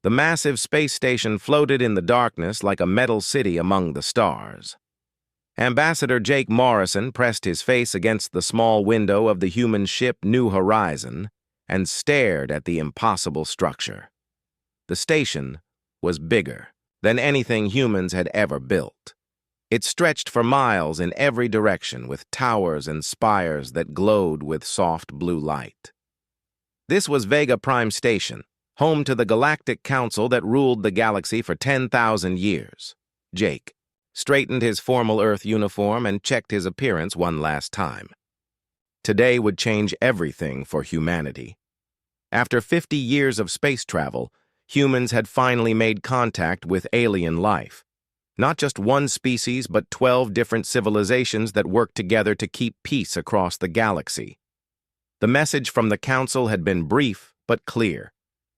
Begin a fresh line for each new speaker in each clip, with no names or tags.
The massive space station floated in the darkness like a metal city among the stars. Ambassador Jake Morrison pressed his face against the small window of the human ship New Horizon and stared at the impossible structure. The station was bigger than anything humans had ever built. It stretched for miles in every direction with towers and spires that glowed with soft blue light. This was Vega Prime Station, home to the Galactic Council that ruled the galaxy for 10,000 years. Jake straightened his formal Earth uniform and checked his appearance one last time. Today would change everything for humanity. After 50 years of space travel, humans had finally made contact with alien life. Not just one species, but 12 different civilizations that worked together to keep peace across the galaxy. The message from the Council had been brief but clear.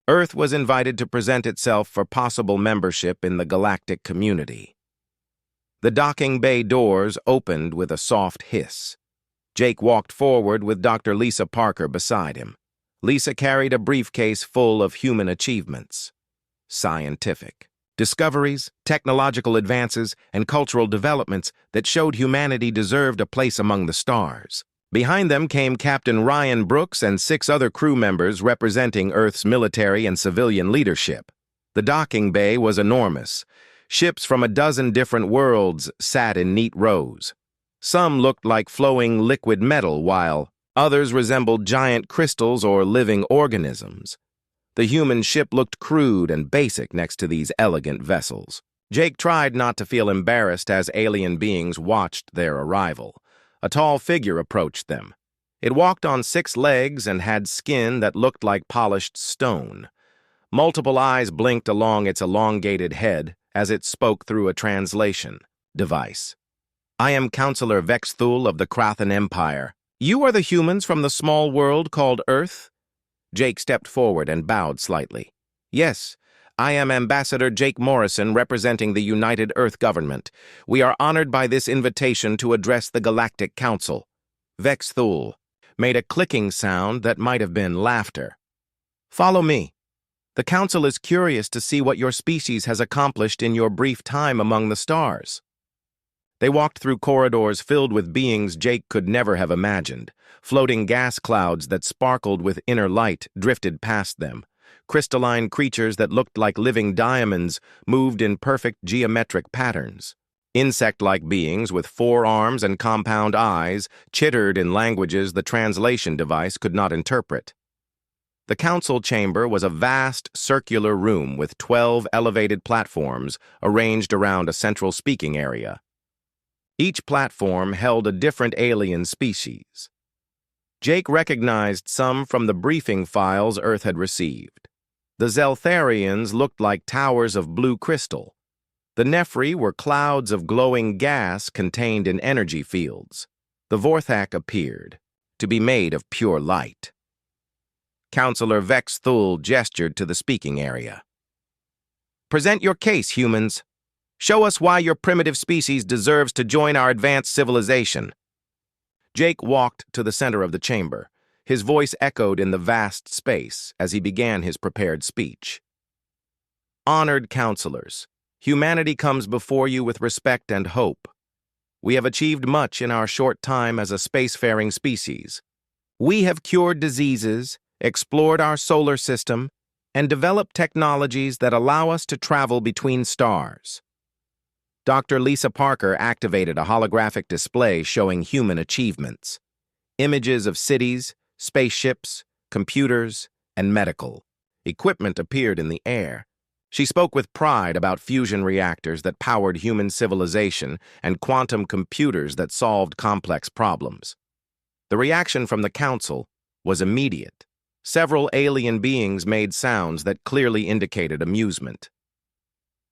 Earth was invited to present itself for possible membership in the galactic community. The docking bay doors opened with a soft hiss. Jake walked forward with Dr. Lisa Parker beside him. Lisa carried a briefcase full of human achievements. Scientific discoveries, technological advances, and cultural developments that showed humanity deserved a place among the stars. Behind them came Captain Ryan Brooks and 6 other crew members representing Earth's military and civilian leadership. The docking bay was enormous. Ships from a dozen different worlds sat in neat rows. Some looked like flowing liquid metal, while others resembled giant crystals or living organisms. The human ship looked crude and basic next to these elegant vessels. Jake tried not to feel embarrassed as alien beings watched their arrival. A tall figure approached them. It walked on 6 legs and had skin that looked like polished stone. Multiple eyes blinked along its elongated head as it spoke through a translation device. "I am Counselor Vexthul of the Krathan Empire. You are the humans from the small world called Earth?" Jake stepped forward and bowed slightly. "Yes, I am Ambassador Jake Morrison representing the United Earth Government. We are honored by this invitation to address the Galactic Council." Vexthul made a clicking sound that might have been laughter. "Follow me. The Council is curious to see what your species has accomplished in your brief time among the stars." They walked through corridors filled with beings Jake could never have imagined. Floating gas clouds that sparkled with inner light drifted past them. Crystalline creatures that looked like living diamonds moved in perfect geometric patterns. Insect-like beings with 4 arms and compound eyes chittered in languages the translation device could not interpret. The council chamber was a vast circular room with 12 elevated platforms arranged around a central speaking area. Each platform held a different alien species. Jake recognized some from the briefing files Earth had received. The Zeltharians looked like towers of blue crystal. The Nephri were clouds of glowing gas contained in energy fields. The Vorthak appeared, to be made of pure light. Counselor Vexthul gestured to the speaking area. "Present your case, humans. Show us why your primitive species deserves to join our advanced civilization." Jake walked to the center of the chamber. His voice echoed in the vast space as he began his prepared speech. "Honored counselors, humanity comes before you with respect and hope. We have achieved much in our short time as a spacefaring species. We have cured diseases, explored our solar system, and developed technologies that allow us to travel between stars." Dr. Lisa Parker activated a holographic display showing human achievements. Images of cities, spaceships, computers, and medical equipment appeared in the air. She spoke with pride about fusion reactors that powered human civilization and quantum computers that solved complex problems. The reaction from the council was immediate. Several alien beings made sounds that clearly indicated amusement.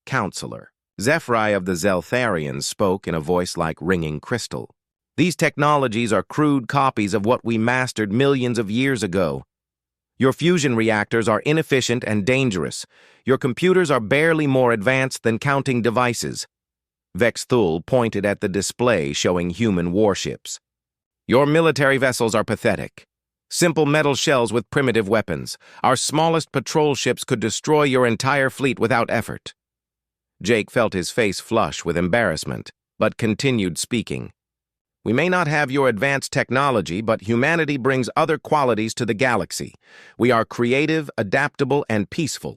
"Counselor." Zephyri of the Zeltharians spoke in a voice like ringing crystal. "These technologies are crude copies of what we mastered millions of years ago. Your fusion reactors are inefficient and dangerous. Your computers are barely more advanced than counting devices." Vexthul pointed at the display showing human warships. "Your military vessels are pathetic. Simple metal shells with primitive weapons. Our smallest patrol ships could destroy your entire fleet without effort. Jake felt his face flush with embarrassment, but continued speaking. We may not have your advanced technology, but humanity brings other qualities to the galaxy. We are creative, adaptable, and peaceful.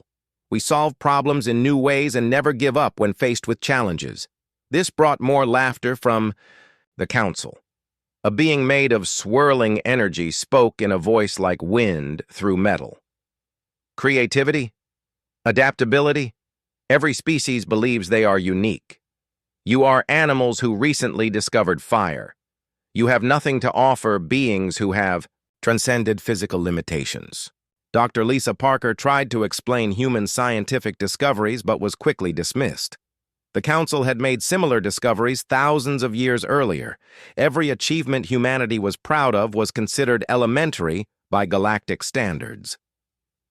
We solve problems in new ways and never give up when faced with challenges. This brought more laughter from the council. A being made of swirling energy spoke in a voice like wind through metal. Creativity? Adaptability? Every species believes they are unique. You are animals who recently discovered fire. You have nothing to offer beings who have transcended physical limitations. Dr. Lisa Parker tried to explain human scientific discoveries but was quickly dismissed. The Council had made similar discoveries thousands of years earlier. Every achievement humanity was proud of was considered elementary by galactic standards.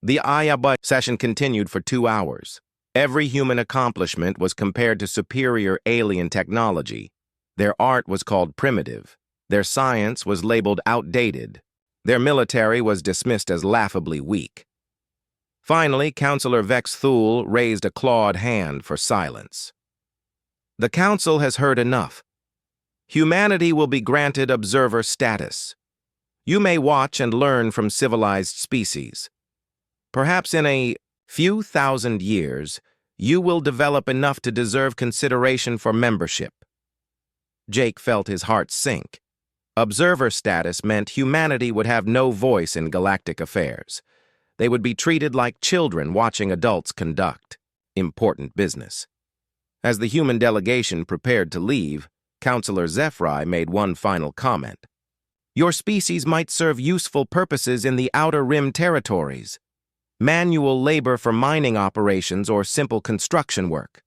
The HFY session continued for 2 hours. Every human accomplishment was compared to superior alien technology. Their art was called primitive. Their science was labeled outdated. Their military was dismissed as laughably weak. Finally, Councillor Vex Thule raised a clawed hand for silence. The Council has heard enough. Humanity will be granted observer status. You may watch and learn from civilized species. Perhaps in a few thousand years, you will develop enough to deserve consideration for membership. Jake felt his heart sink. Observer status meant humanity would have no voice in galactic affairs. They would be treated like children watching adults conduct important business. As the human delegation prepared to leave, Councillor Zephyri made one final comment. Your species might serve useful purposes in the Outer Rim territories. Manual labor for mining operations or simple construction work.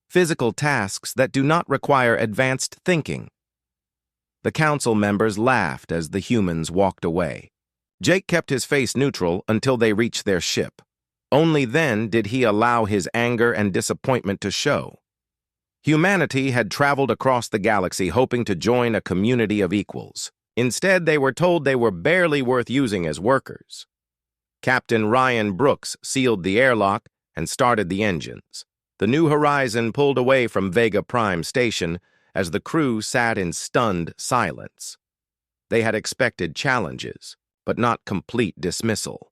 Physical tasks that do not require advanced thinking. The council members laughed as the humans walked away. Jake kept his face neutral until they reached their ship. Only then did he allow his anger and disappointment to show. Humanity had traveled across the galaxy hoping to join a community of equals. Instead, they were told they were barely worth using as workers. Captain Ryan Brooks sealed the airlock and started the engines. The New Horizon pulled away from Vega Prime Station as the crew sat in stunned silence. They had expected challenges, but not complete dismissal.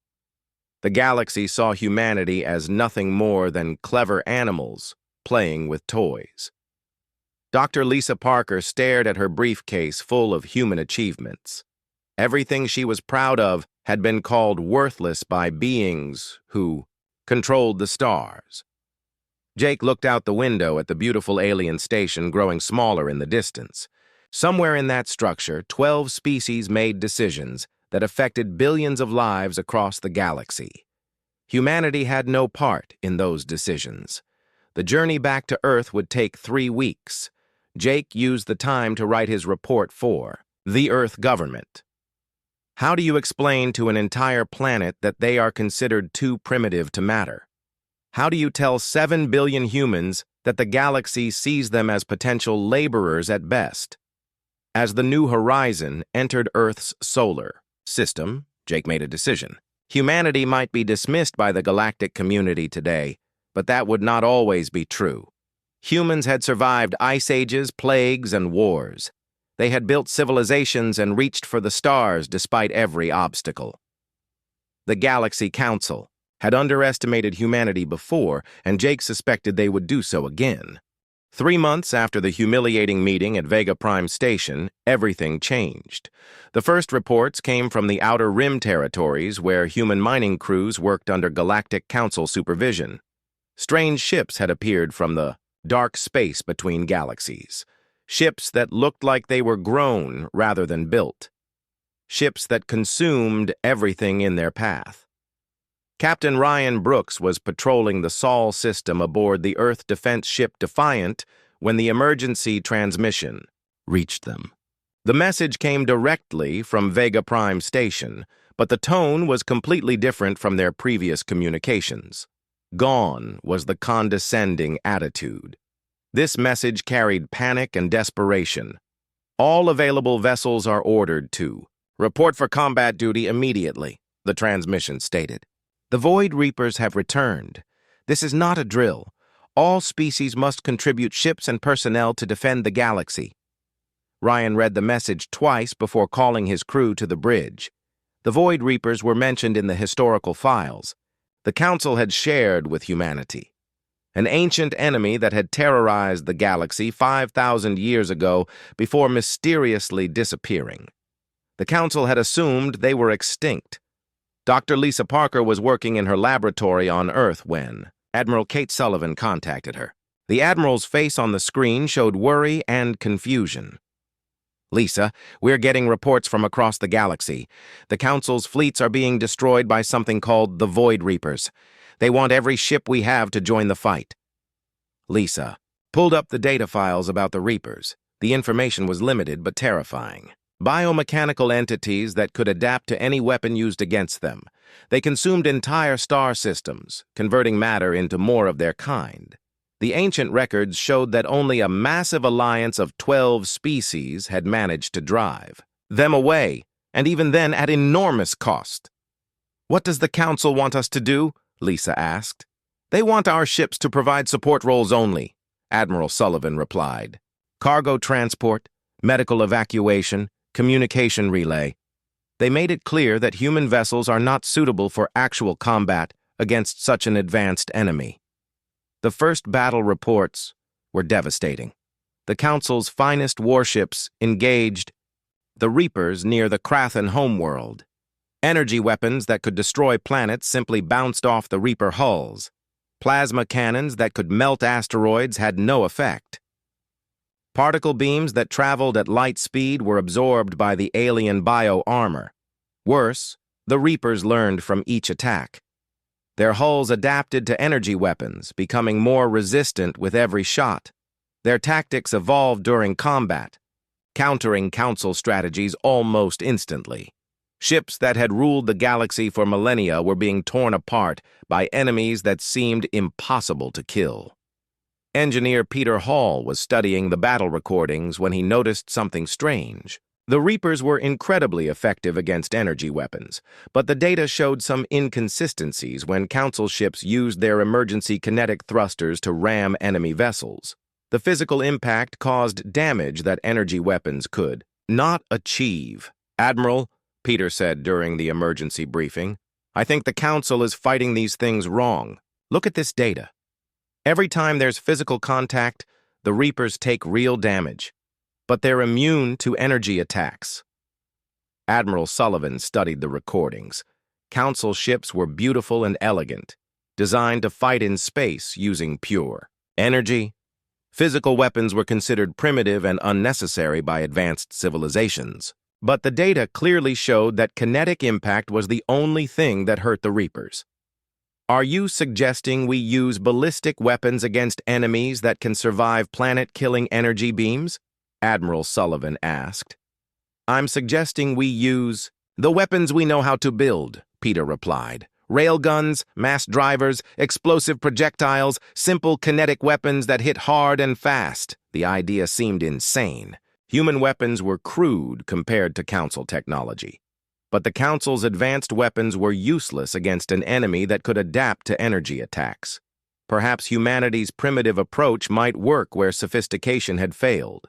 The galaxy saw humanity as nothing more than clever animals playing with toys. Dr. Lisa Parker stared at her briefcase full of human achievements. Everything she was proud of had been called worthless by beings who controlled the stars. Jake looked out the window at the beautiful alien station growing smaller in the distance. Somewhere in that structure, 12 species made decisions that affected billions of lives across the galaxy. Humanity had no part in those decisions. The journey back to Earth would take 3 weeks. Jake used the time to write his report for the Earth government. How do you explain to an entire planet that they are considered too primitive to matter? How do you tell 7 billion humans that the galaxy sees them as potential laborers at best? As the New Horizon entered Earth's solar system, Jake made a decision. Humanity might be dismissed by the galactic community today, but that would not always be true. Humans had survived ice ages, plagues, and wars. They had built civilizations and reached for the stars despite every obstacle. The Galaxy Council had underestimated humanity before, and Jake suspected they would do so again. 3 months after the humiliating meeting at Vega Prime Station, everything changed. The first reports came from the Outer Rim territories where human mining crews worked under Galactic Council supervision. Strange ships had appeared from the dark space between galaxies. Ships that looked like they were grown rather than built. Ships that consumed everything in their path. Captain Ryan Brooks was patrolling the Sol system aboard the Earth defense ship Defiant when the emergency transmission reached them. The message came directly from Vega Prime Station, but the tone was completely different from their previous communications. Gone was the condescending attitude. This message carried panic and desperation. All available vessels are ordered to Report for combat duty immediately, the transmission stated. The Void Reapers have returned. This is not a drill. All species must contribute ships and personnel to defend the galaxy. Ryan read the message twice before calling his crew to the bridge. The Void Reapers were mentioned in the historical files. The Council had shared with humanity. An ancient enemy that had terrorized the galaxy 5,000 years ago before mysteriously disappearing. The Council had assumed they were extinct. Dr. Lisa Parker was working in her laboratory on Earth when Admiral Kate Sullivan contacted her. The Admiral's face on the screen showed worry and confusion. Lisa, we're getting reports from across the galaxy. The Council's fleets are being destroyed by something called the Void Reapers. They want every ship we have to join the fight. Lisa pulled up the data files about the Reapers. The information was limited but terrifying. Biomechanical entities that could adapt to any weapon used against them. They consumed entire star systems, converting matter into more of their kind. The ancient records showed that only a massive alliance of 12 species had managed to drive them away, and even then at enormous cost. What does the Council want us to do? Lisa asked. They want our ships to provide support roles only, Admiral Sullivan replied. Cargo transport, medical evacuation, communication relay. They made it clear that human vessels are not suitable for actual combat against such an advanced enemy. The first battle reports were devastating. The Council's finest warships engaged the Reapers near the Krathan homeworld. Energy weapons that could destroy planets simply bounced off the Reaper hulls. Plasma cannons that could melt asteroids had no effect. Particle beams that traveled at light speed were absorbed by the alien bio-armor. Worse, the Reapers learned from each attack. Their hulls adapted to energy weapons, becoming more resistant with every shot. Their tactics evolved during combat, countering Council strategies almost instantly. Ships that had ruled the galaxy for millennia were being torn apart by enemies that seemed impossible to kill. Engineer Peter Hall was studying the battle recordings when he noticed something strange. The Reapers were incredibly effective against energy weapons, but the data showed some inconsistencies when Council ships used their emergency kinetic thrusters to ram enemy vessels. The physical impact caused damage that energy weapons could not achieve. Admiral, Peter said during the emergency briefing, I think the Council is fighting these things wrong. Look at this data. Every time there's physical contact, the Reapers take real damage. But they're immune to energy attacks. Admiral Sullivan studied the recordings. Council ships were beautiful and elegant, designed to fight in space using pure energy. Physical weapons were considered primitive and unnecessary by advanced civilizations. But the data clearly showed that kinetic impact was the only thing that hurt the Reapers. Are you suggesting we use ballistic weapons against enemies that can survive planet-killing energy beams? Admiral Sullivan asked. I'm suggesting we use the weapons we know how to build, Peter replied. Railguns, mass drivers, explosive projectiles, simple kinetic weapons that hit hard and fast. The idea seemed insane. Human weapons were crude compared to Council technology. But the Council's advanced weapons were useless against an enemy that could adapt to energy attacks. Perhaps humanity's primitive approach might work where sophistication had failed.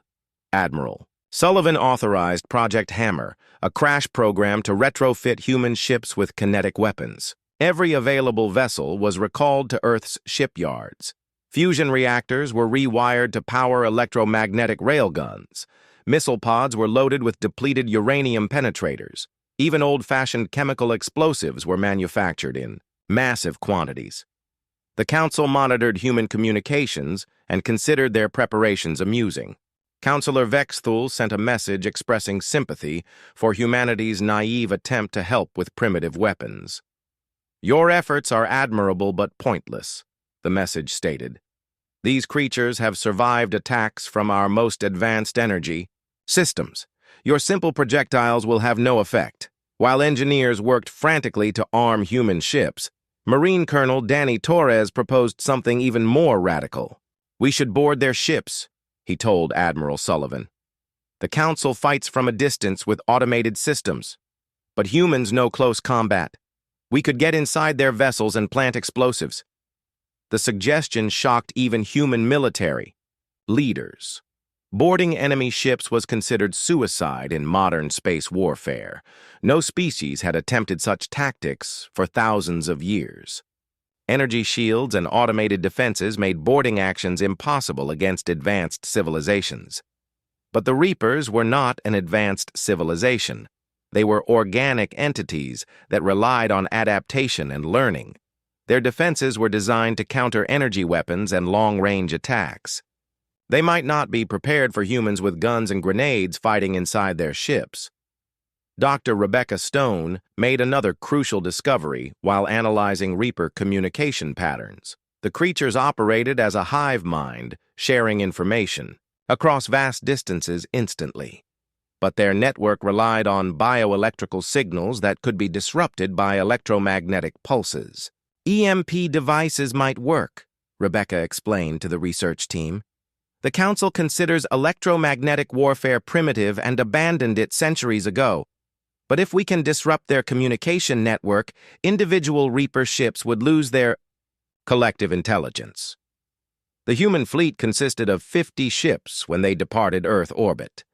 Admiral Sullivan authorized Project Hammer, a crash program to retrofit human ships with kinetic weapons. Every available vessel was recalled to Earth's shipyards. Fusion reactors were rewired to power electromagnetic railguns. Missile pods were loaded with depleted uranium penetrators. Even old-fashioned chemical explosives were manufactured in massive quantities. The Council monitored human communications and considered their preparations amusing. Counselor Vexthul sent a message expressing sympathy for humanity's naive attempt to help with primitive weapons. Your efforts are admirable but pointless, the message stated. These creatures have survived attacks from our most advanced energy systems. Your simple projectiles will have no effect. While engineers worked frantically to arm human ships, Marine Colonel Danny Torres proposed something even more radical. We should board their ships, he told Admiral Sullivan. The Council fights from a distance with automated systems, but humans know close combat. We could get inside their vessels and plant explosives. The suggestion shocked even human military leaders. Boarding enemy ships was considered suicide in modern space warfare. No species had attempted such tactics for thousands of years. Energy shields and automated defenses made boarding actions impossible against advanced civilizations. But the Reapers were not an advanced civilization. They were organic entities that relied on adaptation and learning. Their defenses were designed to counter energy weapons and long-range attacks. They might not be prepared for humans with guns and grenades fighting inside their ships. Dr. Rebecca Stone made another crucial discovery while analyzing Reaper communication patterns. The creatures operated as a hive mind, sharing information across vast distances instantly. But their network relied on bioelectrical signals that could be disrupted by electromagnetic pulses. EMP devices might work, Rebecca explained to the research team. The Council considers electromagnetic warfare primitive and abandoned it centuries ago. But if we can disrupt their communication network, individual Reaper ships would lose their collective intelligence. The human fleet consisted of 50 ships when they departed Earth orbit.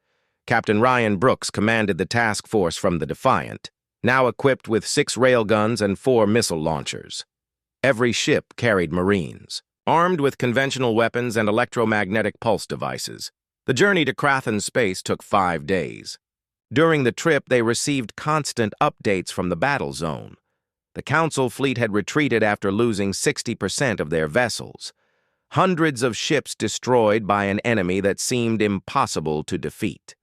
Captain Ryan Brooks commanded the task force from the Defiant, now equipped with 6 railguns and 4 missile launchers. Every ship carried Marines, armed with conventional weapons and electromagnetic pulse devices. The journey to Crathan space took 5 days. During the trip, they received constant updates from the battle zone. The Council fleet had retreated after losing 60% of their vessels. Hundreds of ships destroyed by an enemy that seemed impossible to defeat.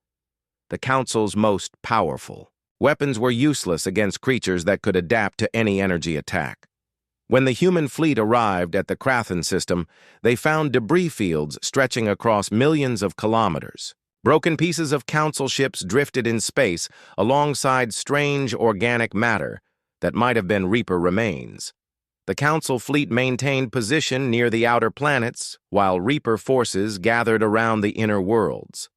The Council's most powerful weapons were useless against creatures that could adapt to any energy attack. When the human fleet arrived at the Crathan system, they found debris fields stretching across millions of kilometers. Broken pieces of Council ships drifted in space alongside strange organic matter that might have been Reaper remains. The Council fleet maintained position near the outer planets, while Reaper forces gathered around the inner worlds.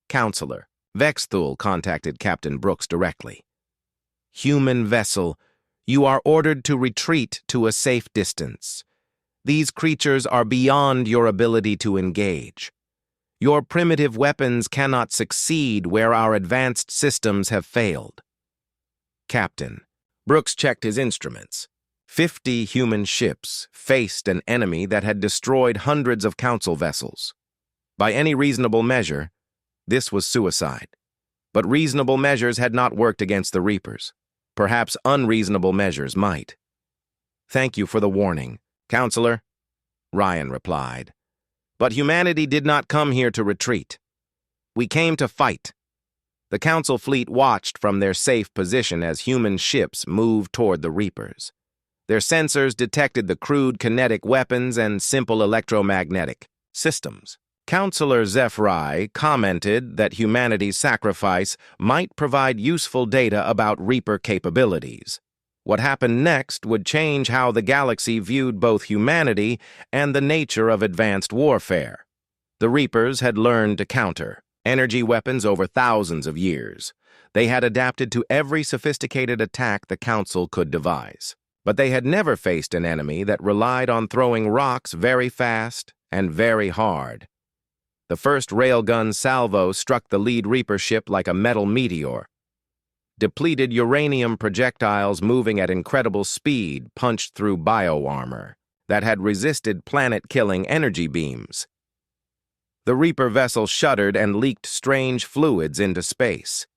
Counselor Vexthul contacted Captain Brooks directly. Human vessel, you are ordered to retreat to a safe distance. These creatures are beyond your ability to engage. Your primitive weapons cannot succeed where our advanced systems have failed. Captain Brooks checked his instruments. 50 human ships faced an enemy that had destroyed hundreds of Council vessels. By any reasonable measure, this was suicide. But reasonable measures had not worked against the Reapers. Perhaps unreasonable measures might. Thank you for the warning, Counselor, Ryan replied. But humanity did not come here to retreat. We came to fight. The Council fleet watched from their safe position as human ships moved toward the Reapers. Their sensors detected the crude kinetic weapons and simple electromagnetic systems. Counselor Zephyri commented that humanity's sacrifice might provide useful data about Reaper capabilities. What happened next would change how the galaxy viewed both humanity and the nature of advanced warfare. The Reapers had learned to counter energy weapons over thousands of years. They had adapted to every sophisticated attack the Council could devise. But they had never faced an enemy that relied on throwing rocks very fast and very hard. The first railgun salvo struck the lead Reaper ship like a metal meteor. Depleted uranium projectiles moving at incredible speed punched through bioarmor that had resisted planet-killing energy beams. The Reaper vessel shuddered and leaked strange fluids into space.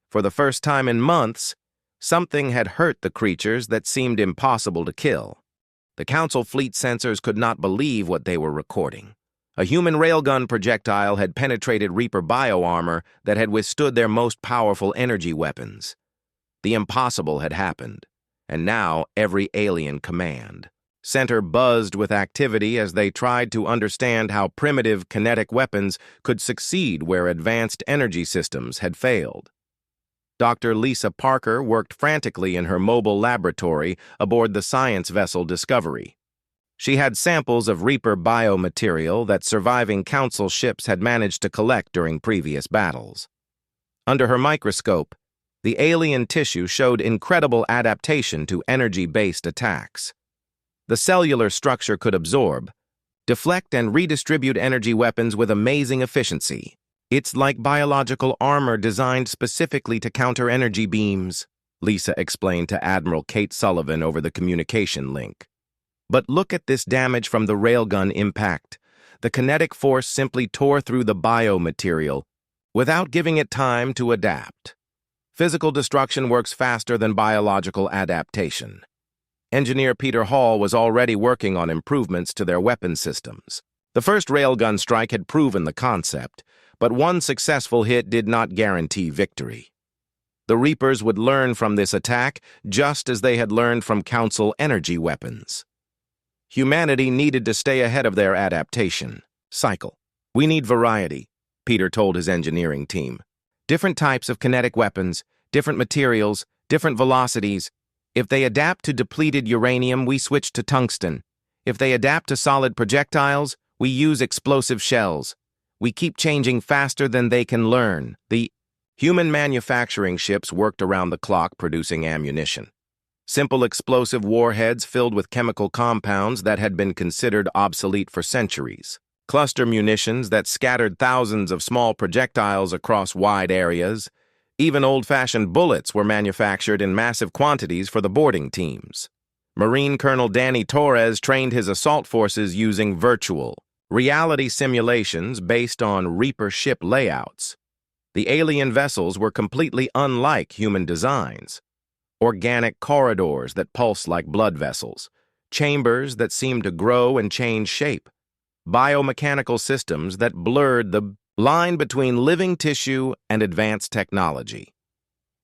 For the first time in months, something had hurt the creatures that seemed impossible to kill. The Council fleet sensors could not believe what they were recording. A human railgun projectile had penetrated Reaper bioarmor that had withstood their most powerful energy weapons. The impossible had happened, and now every alien command center buzzed with activity as they tried to understand how primitive kinetic weapons could succeed where advanced energy systems had failed. Dr. Lisa Parker worked frantically in her mobile laboratory aboard the science vessel Discovery. She had samples of Reaper biomaterial that surviving Council ships had managed to collect during previous battles. Under her microscope, the alien tissue showed incredible adaptation to energy-based attacks. The cellular structure could absorb, deflect, and redistribute energy weapons with amazing efficiency. It's like biological armor designed specifically to counter energy beams, Lisa explained to Admiral Kate Sullivan over the communication link. But look at this damage from the railgun impact. The kinetic force simply tore through the biomaterial without giving it time to adapt. Physical destruction works faster than biological adaptation. Engineer Peter Hall was already working on improvements to their weapon systems. The first railgun strike had proven the concept, but one successful hit did not guarantee victory. The Reapers would learn from this attack just as they had learned from Council energy weapons. Humanity needed to stay ahead of their adaptation cycle. We need variety, Peter told his engineering team. Different types of kinetic weapons, different materials, different velocities. If they adapt to depleted uranium, we switch to tungsten. If they adapt to solid projectiles, we use explosive shells. We keep changing faster than they can learn. The human manufacturing ships worked around the clock producing ammunition. Simple explosive warheads filled with chemical compounds that had been considered obsolete for centuries. Cluster munitions that scattered thousands of small projectiles across wide areas. Even old-fashioned bullets were manufactured in massive quantities for the boarding teams. Marine Colonel Danny Torres trained his assault forces using virtual reality simulations based on Reaper ship layouts. The alien vessels were completely unlike human designs. Organic corridors that pulse like blood vessels, chambers that seemed to grow and change shape, biomechanical systems that blurred the line between living tissue and advanced technology.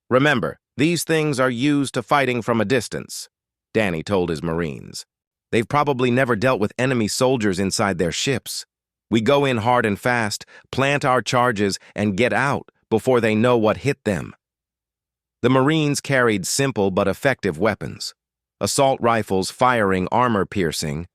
Remember, these things are used to fighting from a distance, Danny told his Marines. They've probably never dealt with enemy soldiers inside their ships. We go in hard and fast, plant our charges, and get out before they know what hit them. The Marines carried simple but effective weapons. Assault rifles firing armor-piercing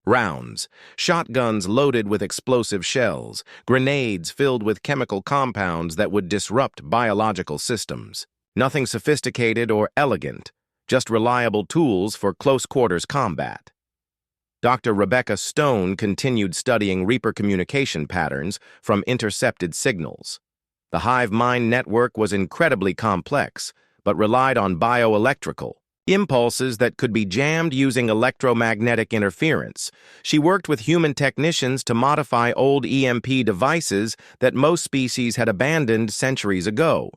rounds, shotguns loaded with explosive shells, grenades filled with chemical compounds that would disrupt biological systems. Nothing sophisticated or elegant, just reliable tools for close-quarters combat. Dr. Rebecca Stone continued studying Reaper communication patterns from intercepted signals. The hive mind network was incredibly complex, but relied on bioelectrical impulses that could be jammed using electromagnetic interference. She worked with human technicians to modify old EMP devices that most species had abandoned centuries ago.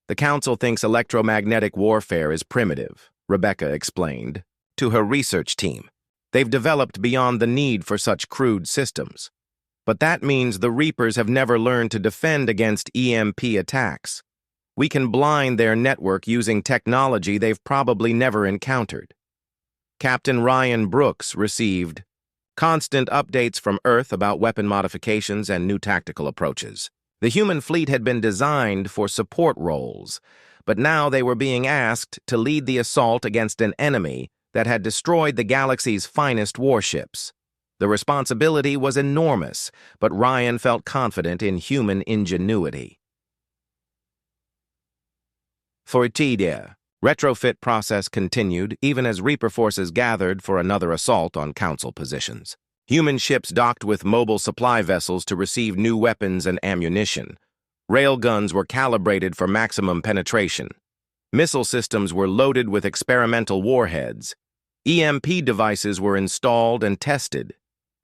The Council thinks electromagnetic warfare is primitive, Rebecca explained to her research team. They've developed beyond the need for such crude systems. But that means the Reapers have never learned to defend against EMP attacks. We can blind their network using technology they've probably never encountered. Captain Ryan Brooks received constant updates from Earth about weapon modifications and new tactical approaches. The human fleet had been designed for support roles, but now they were being asked to lead the assault against an enemy that had destroyed the galaxy's finest warships. The responsibility was enormous, but Ryan felt confident in human ingenuity. Fortidia. Retrofit process continued even as Reaper forces gathered for another assault on Council positions. Human ships docked with mobile supply vessels to receive new weapons and ammunition. Railguns were calibrated for maximum penetration. Missile systems were loaded with experimental warheads. EMP devices were installed and tested.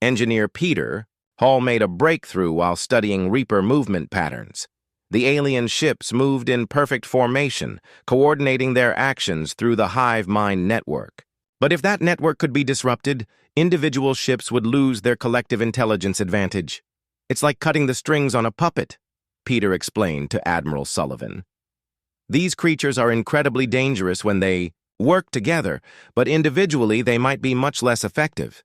Engineer Peter Hall made a breakthrough while studying Reaper movement patterns. The alien ships moved in perfect formation, coordinating their actions through the hive mind network. But if that network could be disrupted, individual ships would lose their collective intelligence advantage. It's like cutting the strings on a puppet, Peter explained to Admiral Sullivan. These creatures are incredibly dangerous when they work together, but individually they might be much less effective.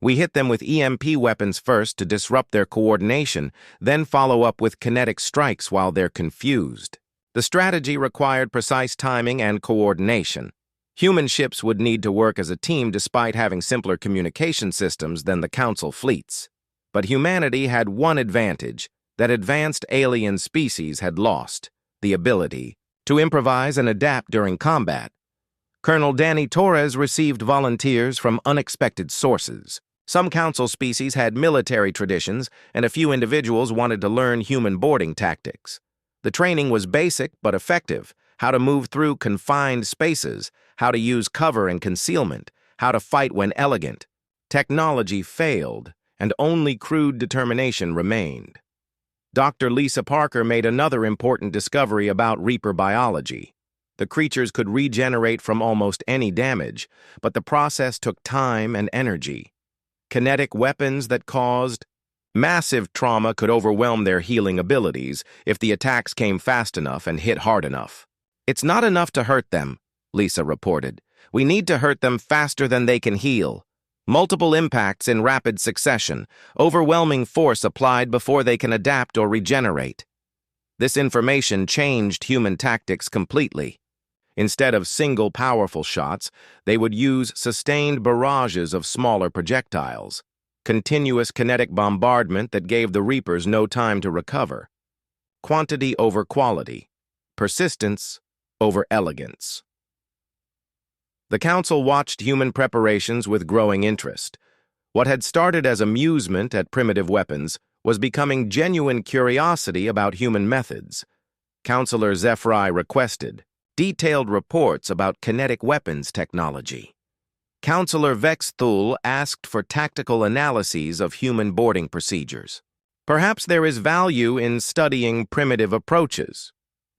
We hit them with EMP weapons first to disrupt their coordination, then follow up with kinetic strikes while they're confused. The strategy required precise timing and coordination. Human ships would need to work as a team despite having simpler communication systems than the Council fleets. But humanity had one advantage that advanced alien species had lost: the ability to improvise and adapt during combat. Colonel Danny Torres received volunteers from unexpected sources. Some Council species had military traditions, and a few individuals wanted to learn human boarding tactics. The training was basic but effective: how to move through confined spaces, how to use cover and concealment, how to fight when elegant. Technology failed, and only crude determination remained. Dr. Lisa Parker made another important discovery about Reaper biology. The creatures could regenerate from almost any damage, but the process took time and energy. Kinetic weapons that caused massive trauma could overwhelm their healing abilities if the attacks came fast enough and hit hard enough. "It's not enough to hurt them," Lisa reported. "We need to hurt them faster than they can heal. Multiple impacts in rapid succession, overwhelming force applied before they can adapt or regenerate." This information changed human tactics completely. Instead of single powerful shots, they would use sustained barrages of smaller projectiles, continuous kinetic bombardment that gave the Reapers no time to recover. Quantity over quality, persistence over elegance. The Council watched human preparations with growing interest. What had started as amusement at primitive weapons was becoming genuine curiosity about human methods. Councilor Zephyri requested detailed reports about kinetic weapons technology. Councilor Vexthul asked for tactical analyses of human boarding procedures. "Perhaps there is value in studying primitive approaches,"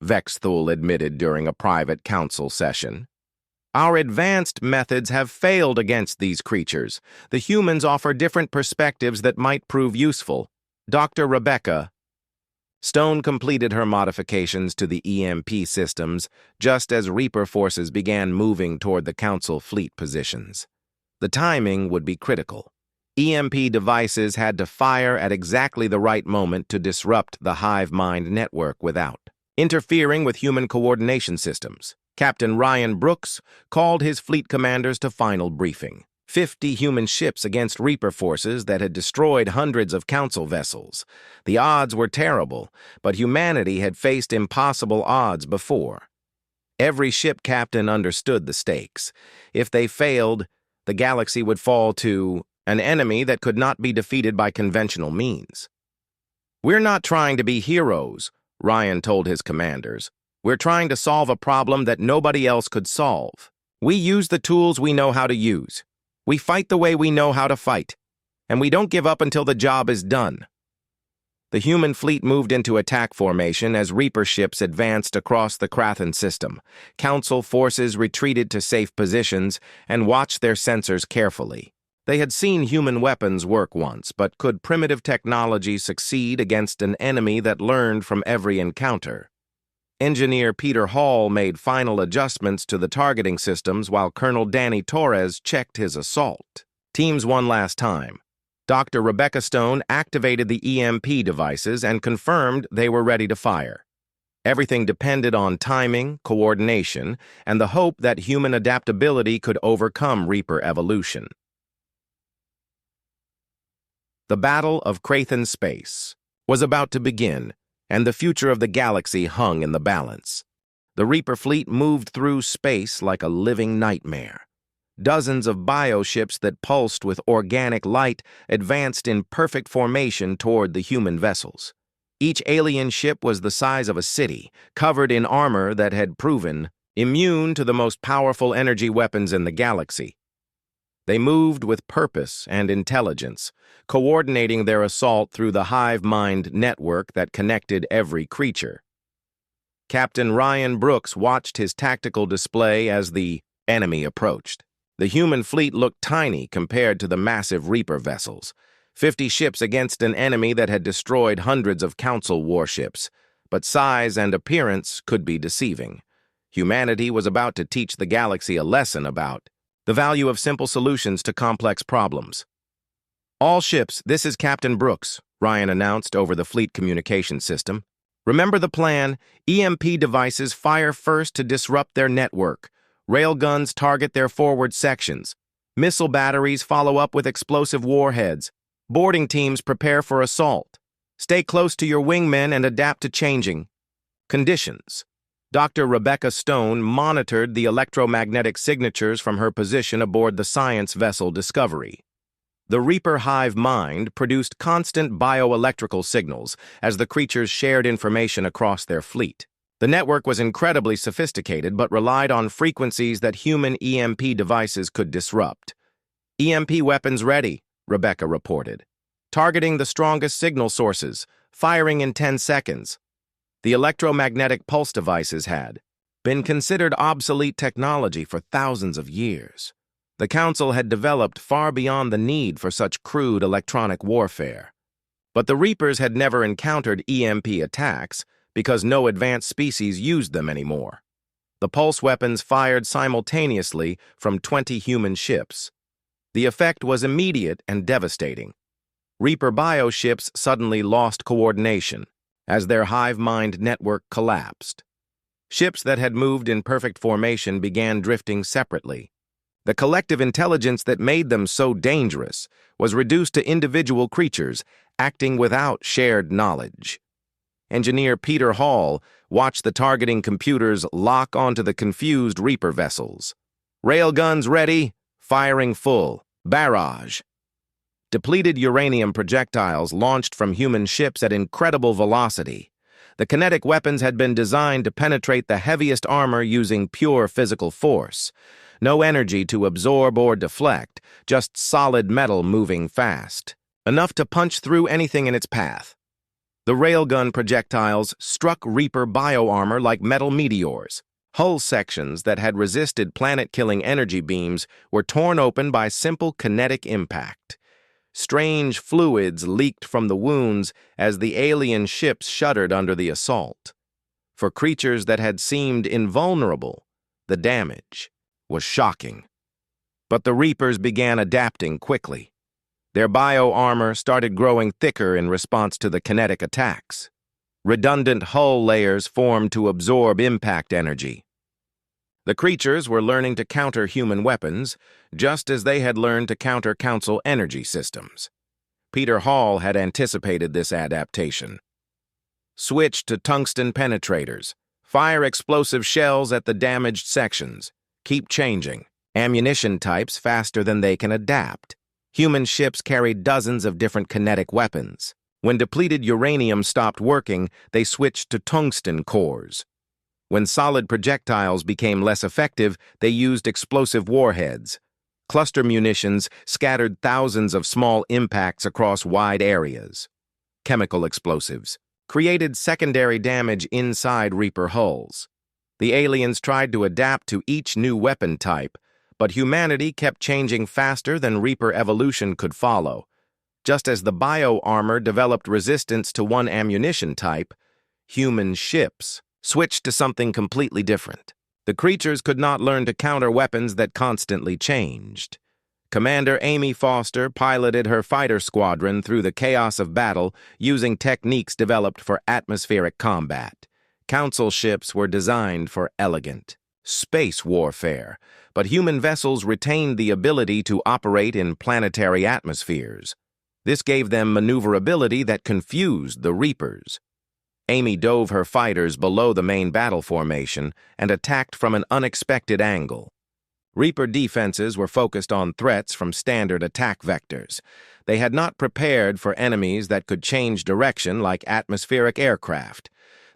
Vexthul admitted during a private council session. "Our advanced methods have failed against these creatures. The humans offer different perspectives that might prove useful." Dr. Rebecca Stone completed her modifications to the EMP systems just as Reaper forces began moving toward the Council fleet positions. The timing would be critical. EMP devices had to fire at exactly the right moment to disrupt the hive mind network without interfering with human coordination systems. Captain Ryan Brooks called his fleet commanders to final briefing. 50 human ships against Reaper forces that had destroyed hundreds of Council vessels. The odds were terrible, but humanity had faced impossible odds before. Every ship captain understood the stakes. If they failed, the galaxy would fall to an enemy that could not be defeated by conventional means. "We're not trying to be heroes," Ryan told his commanders. "We're trying to solve a problem that nobody else could solve. We use the tools we know how to use. We fight the way we know how to fight, and we don't give up until the job is done." The human fleet moved into attack formation as Reaper ships advanced across the Krathan system. Council forces retreated to safe positions and watched their sensors carefully. They had seen human weapons work once, but could primitive technology succeed against an enemy that learned from every encounter? Engineer Peter Hall made final adjustments to the targeting systems while Colonel Danny Torres checked his assault. Teams won last time. Dr. Rebecca Stone activated the EMP devices and confirmed they were ready to fire. Everything depended on timing, coordination, and the hope that human adaptability could overcome Reaper evolution. The Battle of Krathan Space was about to begin, and the future of the galaxy hung in the balance. The Reaper fleet moved through space like a living nightmare. Dozens of bioships that pulsed with organic light advanced in perfect formation toward the human vessels. Each alien ship was the size of a city, covered in armor that had proven immune to the most powerful energy weapons in the galaxy. They moved with purpose and intelligence, coordinating their assault through the hive mind network that connected every creature. Captain Ryan Brooks watched his tactical display as the enemy approached. The human fleet looked tiny compared to the massive Reaper vessels. 50 ships against an enemy that had destroyed hundreds of Council warships, but size and appearance could be deceiving. Humanity was about to teach the galaxy a lesson about the value of simple solutions to complex problems. "All ships, this is Captain Brooks," Ryan announced over the fleet communication system. "Remember the plan. EMP devices fire first to disrupt their network. Railguns target their forward sections. Missile batteries follow up with explosive warheads. Boarding teams prepare for assault. Stay close to your wingmen and adapt to changing conditions. Dr. Rebecca Stone monitored the electromagnetic signatures from her position aboard the science vessel Discovery. The Reaper hive mind produced constant bioelectrical signals as the creatures shared information across their fleet. The network was incredibly sophisticated but relied on frequencies that human EMP devices could disrupt. "EMP weapons ready," Rebecca reported. "Targeting the strongest signal sources, firing in 10 seconds. The electromagnetic pulse devices had been considered obsolete technology for thousands of years. The Council had developed far beyond the need for such crude electronic warfare. But the Reapers had never encountered EMP attacks because no advanced species used them anymore. The pulse weapons fired simultaneously from 20 human ships. The effect was immediate and devastating. Reaper bioships suddenly lost coordination as their hive mind network collapsed. Ships that had moved in perfect formation began drifting separately. The collective intelligence that made them so dangerous was reduced to individual creatures acting without shared knowledge. Engineer Peter Hall watched the targeting computers lock onto the confused Reaper vessels. Railguns ready, firing full. Barrage. Depleted uranium projectiles launched from human ships at incredible velocity. The kinetic weapons had been designed to penetrate the heaviest armor using pure physical force. No energy to absorb or deflect, just solid metal moving fast, enough to punch through anything in its path. The railgun projectiles struck Reaper bioarmor like metal meteors. Hull sections that had resisted planet-killing energy beams were torn open by simple kinetic impact. Strange fluids leaked from the wounds as the alien ships shuddered under the assault. For creatures that had seemed invulnerable, the damage was shocking. But the Reapers began adapting quickly. Their bio-armor started growing thicker in response to the kinetic attacks. Redundant hull layers formed to absorb impact energy. The creatures were learning to counter human weapons, just as they had learned to counter Council energy systems. Peter Hall had anticipated this adaptation. Switch to tungsten penetrators. Fire explosive shells at the damaged sections. Keep changing. Ammunition types faster than they can adapt. Human ships carried dozens of different kinetic weapons. When depleted uranium stopped working, they switched to tungsten cores. When solid projectiles became less effective, they used explosive warheads. Cluster munitions scattered thousands of small impacts across wide areas. Chemical explosives created secondary damage inside Reaper hulls. The aliens tried to adapt to each new weapon type, but humanity kept changing faster than Reaper evolution could follow. Just as the bio-armor developed resistance to one ammunition type, human ships switched to something completely different. The creatures could not learn to counter weapons that constantly changed. Commander Amy Foster piloted her fighter squadron through the chaos of battle using techniques developed for atmospheric combat. Council ships were designed for elegant space warfare, but human vessels retained the ability to operate in planetary atmospheres. This gave them maneuverability that confused the Reapers. Amy dove her fighters below the main battle formation and attacked from an unexpected angle. Reaper defenses were focused on threats from standard attack vectors. They had not prepared for enemies that could change direction like atmospheric aircraft.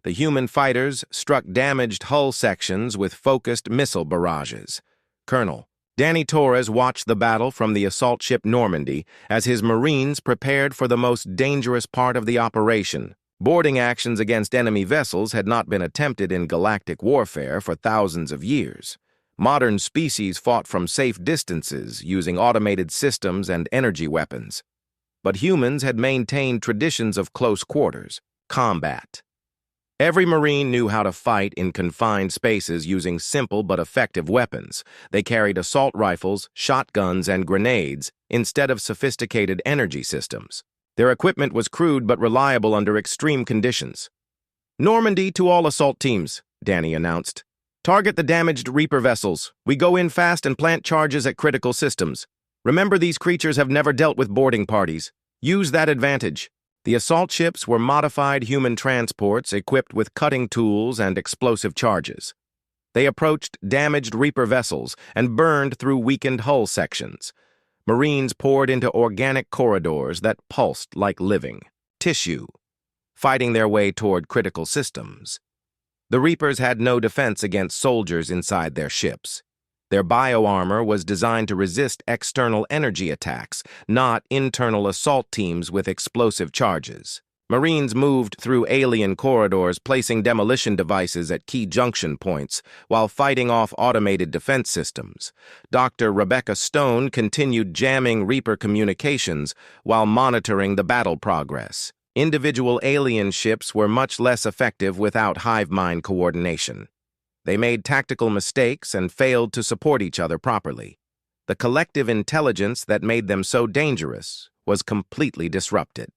The human fighters struck damaged hull sections with focused missile barrages. Colonel Danny Torres watched the battle from the assault ship Normandy as his Marines prepared for the most dangerous part of the operation. Boarding actions against enemy vessels had not been attempted in galactic warfare for thousands of years. Modern species fought from safe distances using automated systems and energy weapons. But humans had maintained traditions of close quarters combat. Every Marine knew how to fight in confined spaces using simple but effective weapons. They carried assault rifles, shotguns, and grenades instead of sophisticated energy systems. Their equipment was crude but reliable under extreme conditions. "Normandy to all assault teams," Danny announced. Target the damaged Reaper vessels. We go in fast and plant charges at critical systems. Remember, these creatures have never dealt with boarding parties. Use that advantage. The assault ships were modified human transports equipped with cutting tools and explosive charges. They approached damaged Reaper vessels and burned through weakened hull sections. Marines poured into organic corridors that pulsed like living tissue, fighting their way toward critical systems. The Reapers had no defense against soldiers inside their ships. Their bioarmor was designed to resist external energy attacks, not internal assault teams with explosive charges. Marines moved through alien corridors, placing demolition devices at key junction points while fighting off automated defense systems. Dr. Rebecca Stone continued jamming Reaper communications while monitoring the battle progress. Individual alien ships were much less effective without hive mind coordination. They made tactical mistakes and failed to support each other properly. The collective intelligence that made them so dangerous was completely disrupted.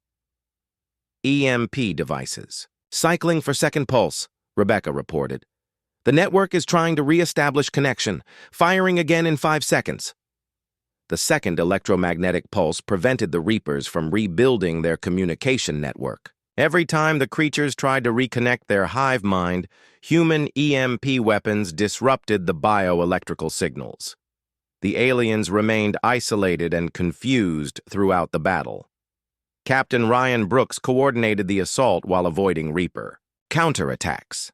EMP devices. Cycling for second pulse, Rebecca reported. The network is trying to re-establish connection, firing again in 5 seconds. The second electromagnetic pulse prevented the Reapers from rebuilding their communication network. Every time the creatures tried to reconnect their hive mind, human EMP weapons disrupted the bioelectrical signals. The aliens remained isolated and confused throughout the battle. Captain Ryan Brooks coordinated the assault while avoiding Reaper counterattacks.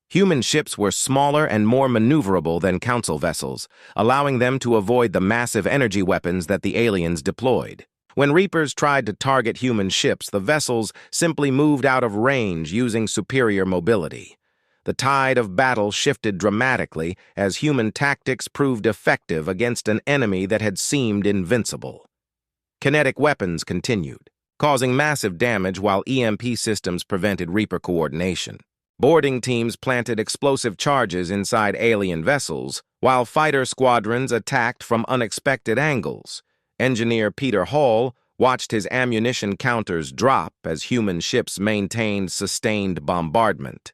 Human ships were smaller and more maneuverable than Council vessels, allowing them to avoid the massive energy weapons that the aliens deployed. When Reapers tried to target human ships, the vessels simply moved out of range using superior mobility. The tide of battle shifted dramatically as human tactics proved effective against an enemy that had seemed invincible. Kinetic weapons continued, causing massive damage while EMP systems prevented Reaper coordination. Boarding teams planted explosive charges inside alien vessels, while fighter squadrons attacked from unexpected angles. Engineer Peter Hall watched his ammunition counters drop as human ships maintained sustained bombardment.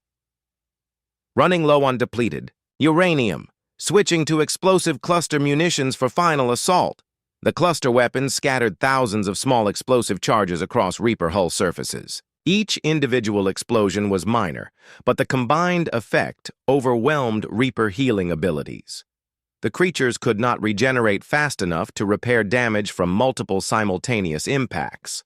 Running low on depleted uranium, switching to explosive cluster munitions for final assault. The cluster weapons scattered thousands of small explosive charges across Reaper hull surfaces. Each individual explosion was minor, but the combined effect overwhelmed Reaper healing abilities. The creatures could not regenerate fast enough to repair damage from multiple simultaneous impacts.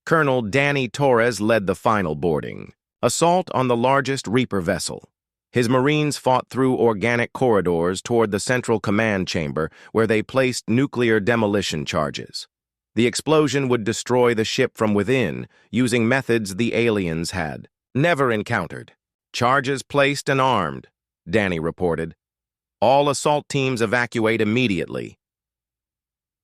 Colonel Danny Torres led the final boarding, assault on the largest Reaper vessel. His Marines fought through organic corridors toward the central command chamber where they placed nuclear demolition charges. The explosion would destroy the ship from within using methods the aliens had never encountered. Charges placed and armed, Danny reported. All assault teams evacuate immediately.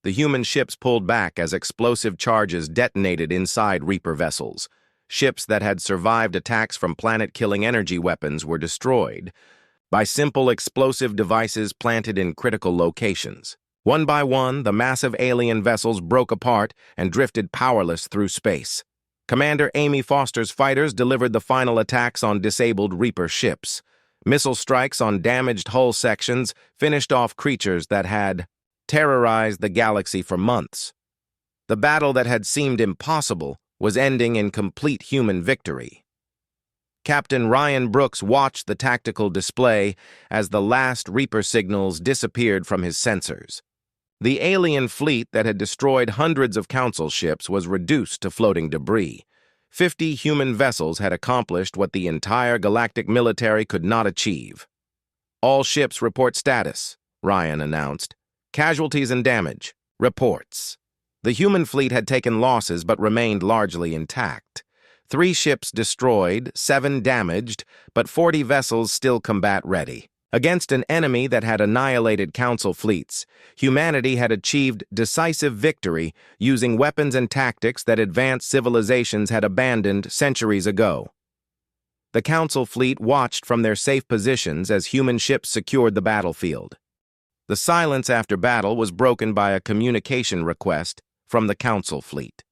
The human ships pulled back as explosive charges detonated inside Reaper vessels. Ships that had survived attacks from planet-killing energy weapons were destroyed by simple explosive devices planted in critical locations. One by one, the massive alien vessels broke apart and drifted powerless through space. Commander Amy Foster's fighters delivered the final attacks on disabled Reaper ships. Missile strikes on damaged hull sections finished off creatures that had terrorized the galaxy for months. The battle that had seemed impossible was ending in complete human victory. Captain Ryan Brooks watched the tactical display as the last Reaper signals disappeared from his sensors. The alien fleet that had destroyed hundreds of Council ships was reduced to floating debris. 50 human vessels had accomplished what the entire galactic military could not achieve. All ships report status, Ryan announced. Casualties and damage, reports. The human fleet had taken losses but remained largely intact. 3 ships destroyed, 7 damaged, but 40 vessels still combat-ready. Against an enemy that had annihilated Council fleets, humanity had achieved decisive victory using weapons and tactics that advanced civilizations had abandoned centuries ago. The Council fleet watched from their safe positions as human ships secured the battlefield. The silence after battle was broken by a communication request from the Council fleet.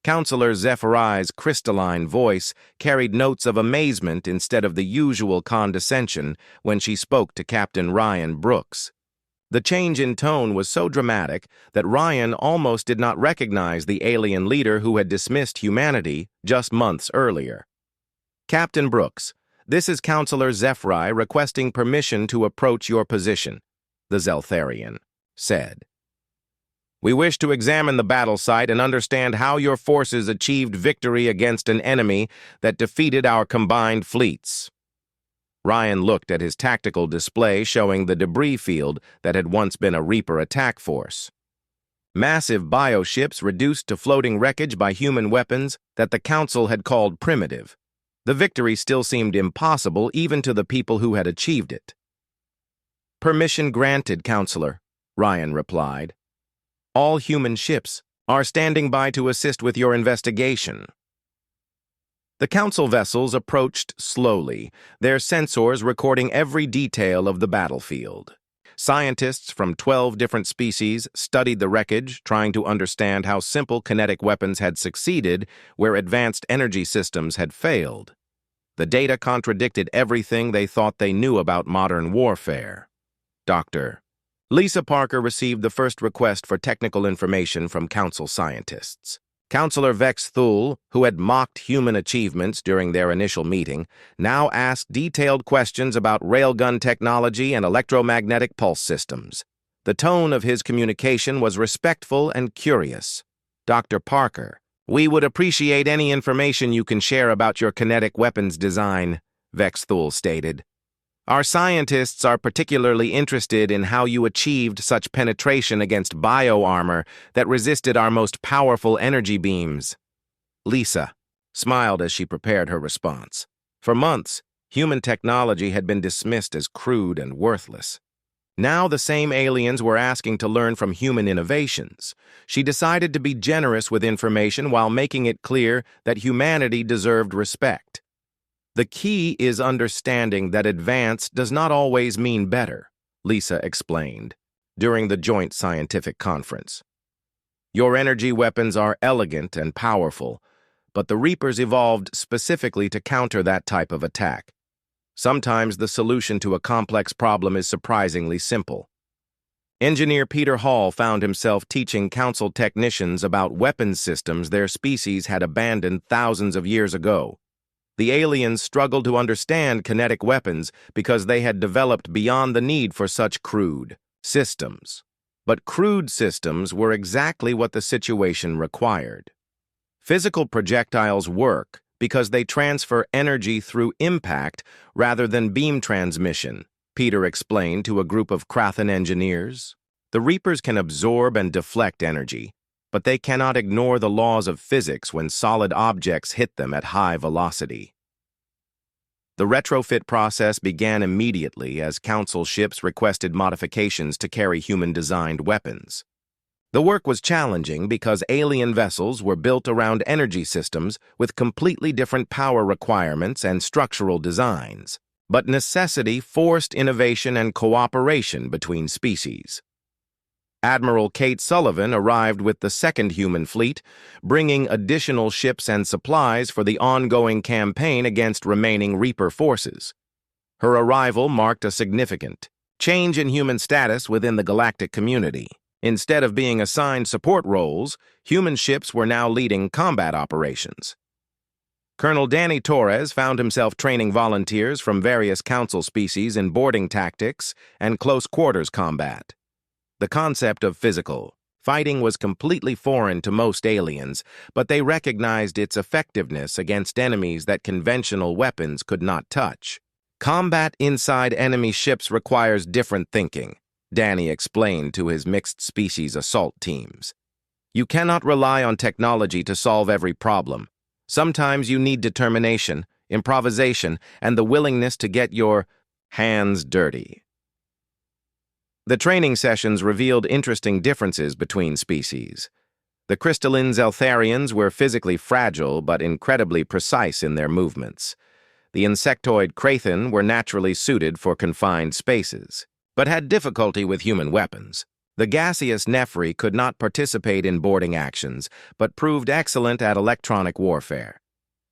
Counselor Zephyrai's crystalline voice carried notes of amazement instead of the usual condescension when she spoke to Captain Ryan Brooks. The change in tone was so dramatic that Ryan almost did not recognize the alien leader who had dismissed humanity just months earlier. "Captain Brooks, this is Counselor Zephyrai requesting permission to approach your position," the Zeltharian said. "We wish to examine the battle site and understand how your forces achieved victory against an enemy that defeated our combined fleets." Ryan looked at his tactical display showing the debris field that had once been a Reaper attack force. Massive bioships reduced to floating wreckage by human weapons that the Council had called primitive. The victory still seemed impossible even to the people who had achieved it. "Permission granted, Counselor," Ryan replied. "All human ships are standing by to assist with your investigation." The Council vessels approached slowly, their sensors recording every detail of the battlefield. Scientists from 12 different species studied the wreckage, trying to understand how simple kinetic weapons had succeeded where advanced energy systems had failed. The data contradicted everything they thought they knew about modern warfare. Dr. Lisa Parker received the first request for technical information from Council scientists. Counselor Vex Thule, who had mocked human achievements during their initial meeting, now asked detailed questions about railgun technology and electromagnetic pulse systems. The tone of his communication was respectful and curious. "Dr. Parker, we would appreciate any information you can share about your kinetic weapons design," Vex Thule stated. "Our scientists are particularly interested in how you achieved such penetration against bioarmor that resisted our most powerful energy beams." Lisa smiled as she prepared her response. For months, human technology had been dismissed as crude and worthless. Now the same aliens were asking to learn from human innovations. She decided to be generous with information while making it clear that humanity deserved respect. "The key is understanding that advance does not always mean better," Lisa explained during the joint scientific conference. "Your energy weapons are elegant and powerful, but the Reapers evolved specifically to counter that type of attack. Sometimes the solution to a complex problem is surprisingly simple." Engineer Peter Hall found himself teaching Council technicians about weapons systems their species had abandoned thousands of years ago. The aliens struggled to understand kinetic weapons because they had developed beyond the need for such crude systems. But crude systems were exactly what the situation required. Physical projectiles work because they transfer energy through impact rather than beam transmission, Peter explained to a group of Krathan engineers. The Reapers can absorb and deflect energy, but they cannot ignore the laws of physics when solid objects hit them at high velocity. The retrofit process began immediately as Council ships requested modifications to carry human-designed weapons. The work was challenging because alien vessels were built around energy systems with completely different power requirements and structural designs, but necessity forced innovation and cooperation between species. Admiral Kate Sullivan arrived with the second human fleet, bringing additional ships and supplies for the ongoing campaign against remaining Reaper forces. Her arrival marked a significant change in human status within the galactic community. Instead of being assigned support roles, human ships were now leading combat operations. Colonel Danny Torres found himself training volunteers from various Council species in boarding tactics and close-quarters combat. The concept of physical fighting was completely foreign to most aliens, but they recognized its effectiveness against enemies that conventional weapons could not touch. "Combat inside enemy ships requires different thinking," Danny explained to his mixed-species assault teams. "You cannot rely on technology to solve every problem. Sometimes you need determination, improvisation, and the willingness to get your hands dirty." The training sessions revealed interesting differences between species. The crystalline Zeltharians were physically fragile but incredibly precise in their movements. The insectoid Krathan were naturally suited for confined spaces, but had difficulty with human weapons. The gaseous Nephri could not participate in boarding actions, but proved excellent at electronic warfare.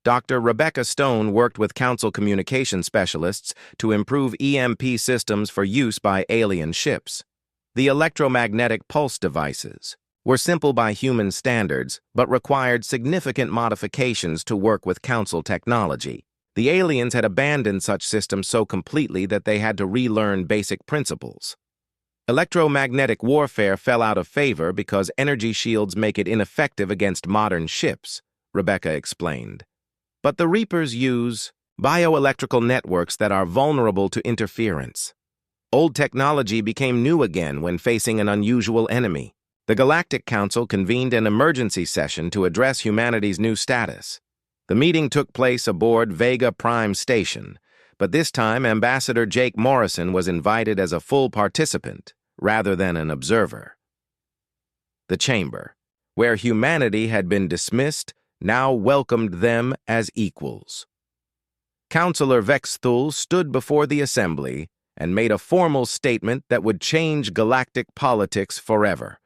Dr. Rebecca Stone worked with Council communication specialists to improve EMP systems for use by alien ships. The electromagnetic pulse devices were simple by human standards, but required significant modifications to work with Council technology. The aliens had abandoned such systems so completely that they had to relearn basic principles. Electromagnetic warfare fell out of favor because energy shields make it ineffective against modern ships, Rebecca explained. But the Reapers use bioelectrical networks that are vulnerable to interference. Old technology became new again when facing an unusual enemy. The Galactic Council convened an emergency session to address humanity's new status. The meeting took place aboard Vega Prime Station, but this time Ambassador Jake Morrison was invited as a full participant rather than an observer. The chamber, where humanity had been dismissed, now welcomed them as equals. Councillor Vexthul stood before the assembly and made a formal statement that would change galactic politics forever.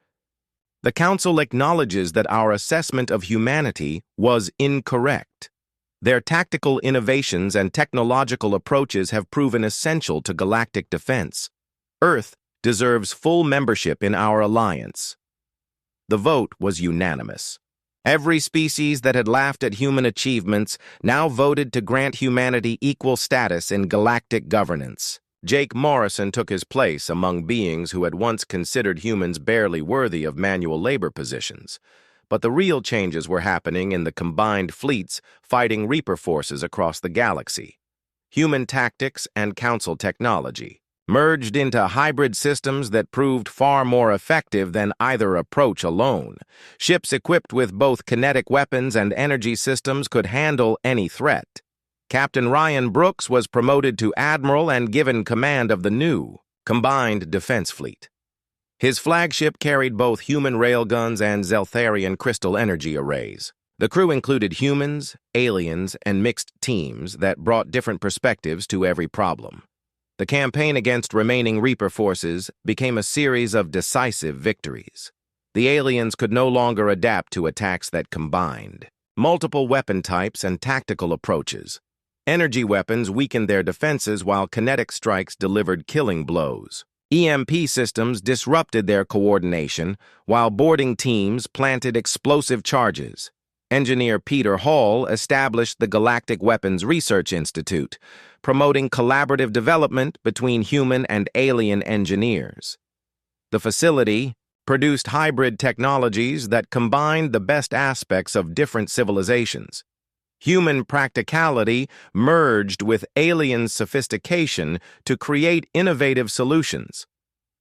The Council acknowledges that our assessment of humanity was incorrect. Their tactical innovations and technological approaches have proven essential to galactic defense. Earth deserves full membership in our alliance. The vote was unanimous. Every species that had laughed at human achievements now voted to grant humanity equal status in galactic governance. Jake Morrison took his place among beings who had once considered humans barely worthy of manual labor positions. But the real changes were happening in the combined fleets fighting Reaper forces across the galaxy. Human tactics and Council technology merged into hybrid systems that proved far more effective than either approach alone. Ships equipped with both kinetic weapons and energy systems could handle any threat. Captain Ryan Brooks was promoted to Admiral and given command of the new, combined defense fleet. His flagship carried both human railguns and Zeltharian crystal energy arrays. The crew included humans, aliens, and mixed teams that brought different perspectives to every problem. The campaign against remaining Reaper forces became a series of decisive victories. The aliens could no longer adapt to attacks that combined multiple weapon types and tactical approaches. Energy weapons weakened their defenses while kinetic strikes delivered killing blows. EMP systems disrupted their coordination while boarding teams planted explosive charges. Engineer Peter Hall established the Galactic Weapons Research Institute, promoting collaborative development between human and alien engineers. The facility produced hybrid technologies that combined the best aspects of different civilizations. Human practicality merged with alien sophistication to create innovative solutions.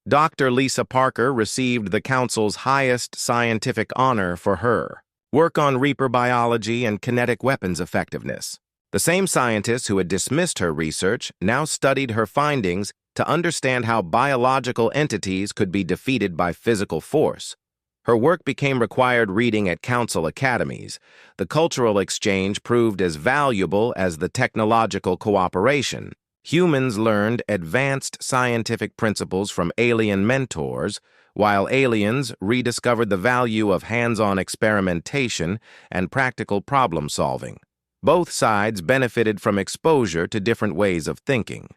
Dr. Lisa Parker received the Council's highest scientific honor for her work on Reaper biology and kinetic weapons effectiveness. The same scientists who had dismissed her research now studied her findings to understand how biological entities could be defeated by physical force. Her work became required reading at Council academies. The cultural exchange proved as valuable as the technological cooperation. Humans learned advanced scientific principles from alien mentors, while aliens rediscovered the value of hands-on experimentation and practical problem-solving. Both sides benefited from exposure to different ways of thinking.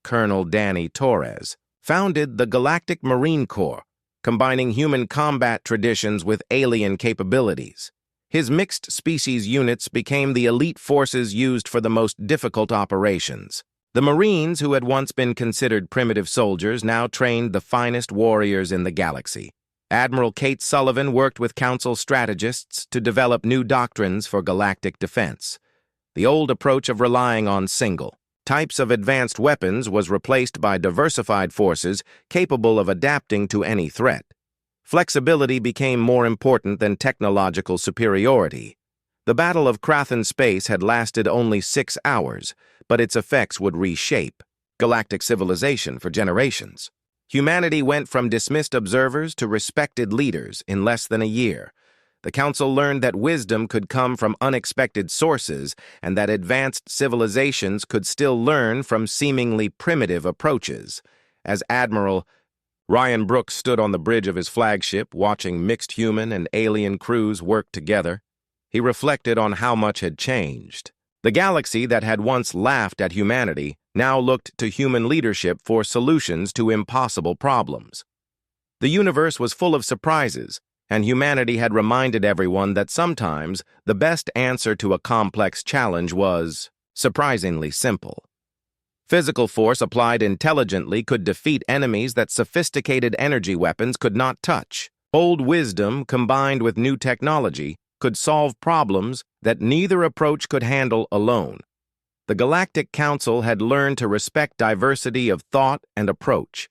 Colonel Danny Torres founded the Galactic Marine Corps, combining human combat traditions with alien capabilities. His mixed species units became the elite forces used for the most difficult operations. The Marines, who had once been considered primitive soldiers, now trained the finest warriors in the galaxy. Admiral Kate Sullivan worked with Council strategists to develop new doctrines for galactic defense. The old approach of relying on single types of advanced weapons was replaced by diversified forces capable of adapting to any threat. Flexibility became more important than technological superiority. The Battle of Krathan Space had lasted only 6 hours, but its effects would reshape galactic civilization for generations. Humanity went from dismissed observers to respected leaders in less than a year. The Council learned that wisdom could come from unexpected sources and that advanced civilizations could still learn from seemingly primitive approaches. As Admiral, Ryan Brooks stood on the bridge of his flagship, watching mixed human and alien crews work together. He reflected on how much had changed. The galaxy that had once laughed at humanity now looked to human leadership for solutions to impossible problems. The universe was full of surprises, and humanity had reminded everyone that sometimes the best answer to a complex challenge was surprisingly simple. Physical force applied intelligently could defeat enemies that sophisticated energy weapons could not touch. Old wisdom, combined with new technology, could solve problems that neither approach could handle alone. The Galactic Council had learned to respect diversity of thought and approach.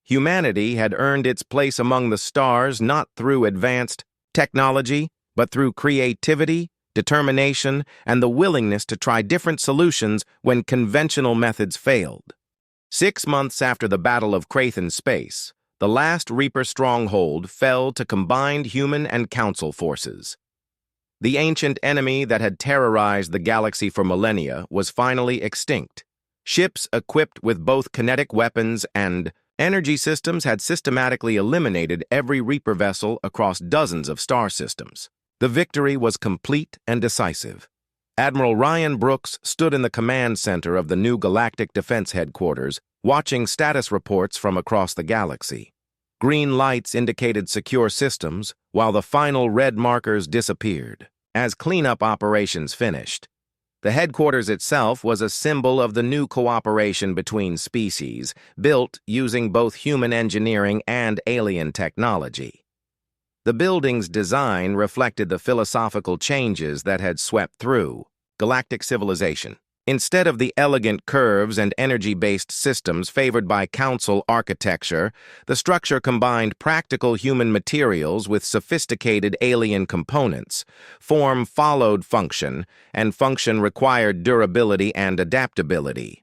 Humanity had earned its place among the stars not through advanced technology, but through creativity, determination, and the willingness to try different solutions when conventional methods failed. 6 months after the Battle of Crathan Space, the last Reaper stronghold fell to combined human and council forces. The ancient enemy that had terrorized the galaxy for millennia was finally extinct. Ships equipped with both kinetic weapons and energy systems had systematically eliminated every Reaper vessel across dozens of star systems. The victory was complete and decisive. Admiral Ryan Brooks stood in the command center of the new Galactic Defense Headquarters, watching status reports from across the galaxy. Green lights indicated secure systems, while the final red markers disappeared. As cleanup operations finished, the headquarters itself was a symbol of the new cooperation between species, built using both human engineering and alien technology. The building's design reflected the philosophical changes that had swept through galactic civilization. Instead of the elegant curves and energy-based systems favored by council architecture, the structure combined practical human materials with sophisticated alien components. Form followed function, and function required durability and adaptability.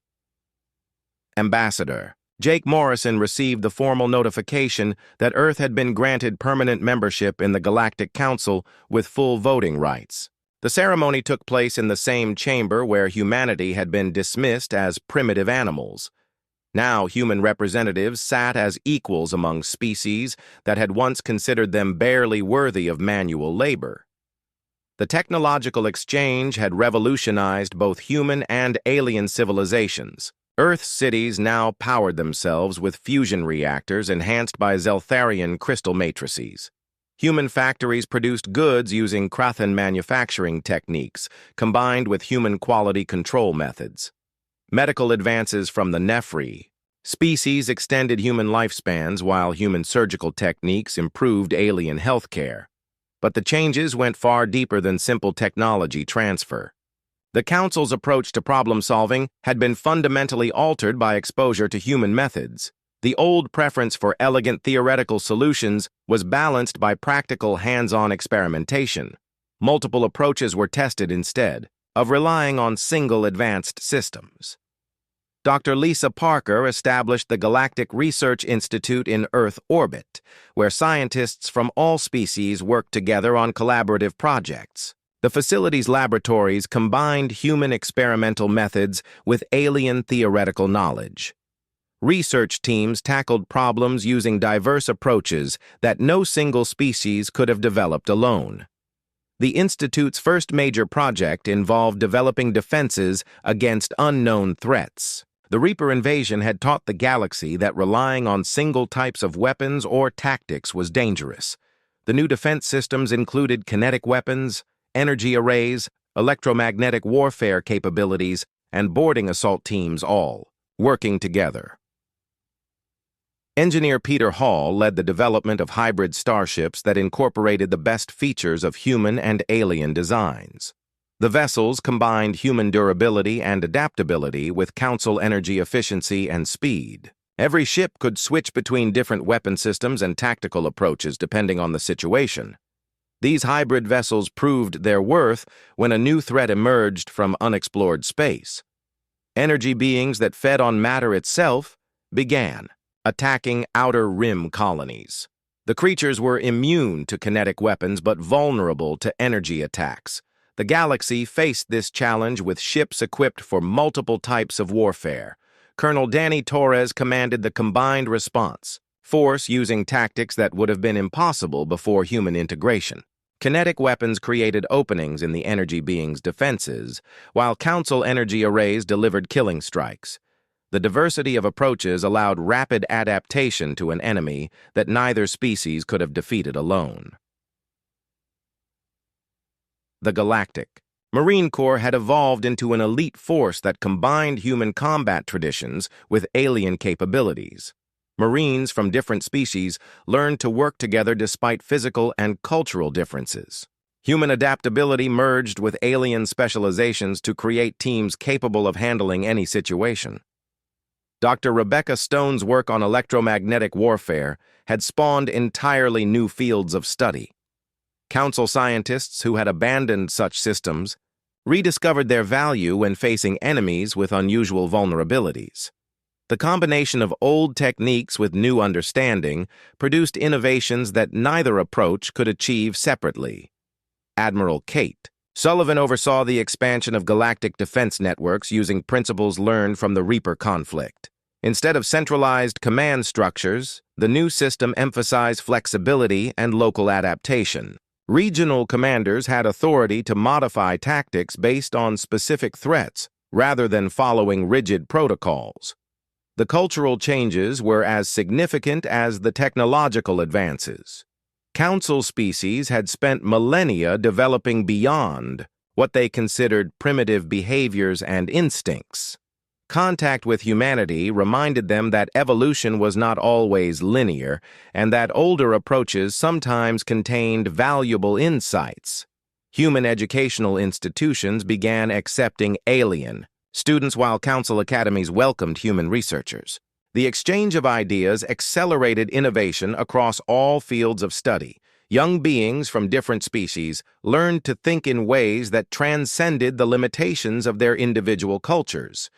Ambassador Jake Morrison received the formal notification that Earth had been granted permanent membership in the Galactic Council with full voting rights. The ceremony took place in the same chamber where humanity had been dismissed as primitive animals. Now human representatives sat as equals among species that had once considered them barely worthy of manual labor. The technological exchange had revolutionized both human and alien civilizations. Earth's cities now powered themselves with fusion reactors enhanced by Zeltharian crystal matrices. Human factories produced goods using Crathan manufacturing techniques, combined with human quality control methods. Medical advances from the Nephri species extended human lifespans while human surgical techniques improved alien healthcare. But the changes went far deeper than simple technology transfer. The Council's approach to problem-solving had been fundamentally altered by exposure to human methods. The old preference for elegant theoretical solutions was balanced by practical hands-on experimentation. Multiple approaches were tested instead of relying on single advanced systems. Dr. Lisa Parker established the Galactic Research Institute in Earth orbit, where scientists from all species worked together on collaborative projects. The facility's laboratories combined human experimental methods with alien theoretical knowledge. Research teams tackled problems using diverse approaches that no single species could have developed alone. The Institute's first major project involved developing defenses against unknown threats. The Reaper invasion had taught the galaxy that relying on single types of weapons or tactics was dangerous. The new defense systems included kinetic weapons, energy arrays, electromagnetic warfare capabilities, and boarding assault teams all working together. Engineer Peter Hall led the development of hybrid starships that incorporated the best features of human and alien designs. The vessels combined human durability and adaptability with council energy efficiency and speed. Every ship could switch between different weapon systems and tactical approaches depending on the situation. These hybrid vessels proved their worth when a new threat emerged from unexplored space. Energy beings that fed on matter itself began attacking outer rim colonies. The creatures were immune to kinetic weapons but vulnerable to energy attacks. The galaxy faced this challenge with ships equipped for multiple types of warfare. Colonel Danny Torres commanded the combined response, force using tactics that would have been impossible before human integration. Kinetic weapons created openings in the energy beings' defenses, while Council energy arrays delivered killing strikes. The diversity of approaches allowed rapid adaptation to an enemy that neither species could have defeated alone. The Galactic Marine Corps had evolved into an elite force that combined human combat traditions with alien capabilities. Marines from different species learned to work together despite physical and cultural differences. Human adaptability merged with alien specializations to create teams capable of handling any situation. Dr. Rebecca Stone's work on electromagnetic warfare had spawned entirely new fields of study. Council scientists who had abandoned such systems rediscovered their value when facing enemies with unusual vulnerabilities. The combination of old techniques with new understanding produced innovations that neither approach could achieve separately. Admiral Kate Sullivan oversaw the expansion of galactic defense networks using principles learned from the Reaper conflict. Instead of centralized command structures, the new system emphasized flexibility and local adaptation. Regional commanders had authority to modify tactics based on specific threats rather than following rigid protocols. The cultural changes were as significant as the technological advances. Council species had spent millennia developing beyond what they considered primitive behaviors and instincts. Contact with humanity reminded them that evolution was not always linear and that older approaches sometimes contained valuable insights. Human educational institutions began accepting alien students while Council academies welcomed human researchers. The exchange of ideas accelerated innovation across all fields of study. Young beings from different species learned to think in ways that transcended the limitations of their individual cultures.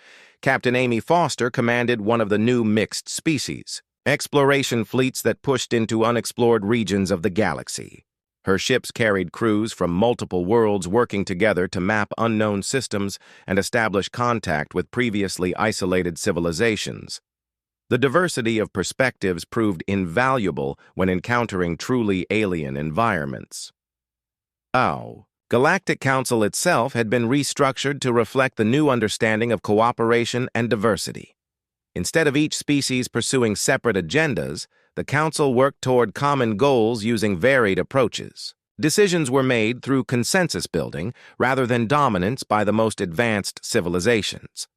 Captain Amy Foster commanded one of the new mixed species, exploration fleets that pushed into unexplored regions of the galaxy. Her ships carried crews from multiple worlds working together to map unknown systems and establish contact with previously isolated civilizations. The diversity of perspectives proved invaluable when encountering truly alien environments. Galactic Council itself had been restructured to reflect the new understanding of cooperation and diversity. Instead of each species pursuing separate agendas, the Council worked toward common goals using varied approaches. Decisions were made through consensus building rather than dominance by the most advanced civilizations.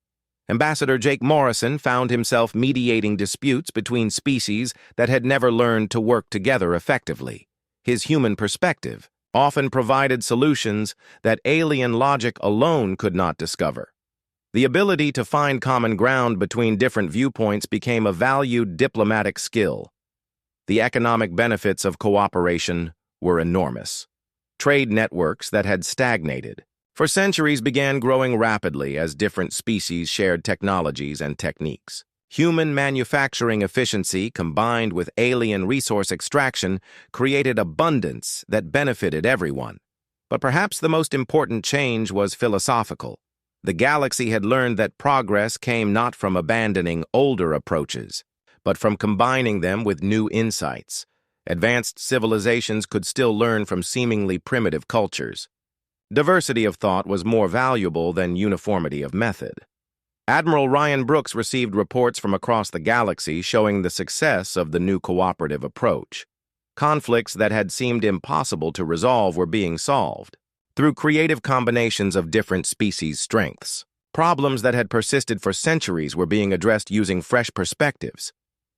Ambassador Jake Morrison found himself mediating disputes between species that had never learned to work together effectively. His human perspective often provided solutions that alien logic alone could not discover. The ability to find common ground between different viewpoints became a valued diplomatic skill. The economic benefits of cooperation were enormous. Trade networks that had stagnated for centuries began growing rapidly as different species shared technologies and techniques. Human manufacturing efficiency combined with alien resource extraction created abundance that benefited everyone. But perhaps the most important change was philosophical. The galaxy had learned that progress came not from abandoning older approaches, but from combining them with new insights. Advanced civilizations could still learn from seemingly primitive cultures. Diversity of thought was more valuable than uniformity of method. Admiral Ryan Brooks received reports from across the galaxy showing the success of the new cooperative approach. Conflicts that had seemed impossible to resolve were being solved through creative combinations of different species' strengths. Problems that had persisted for centuries were being addressed using fresh perspectives.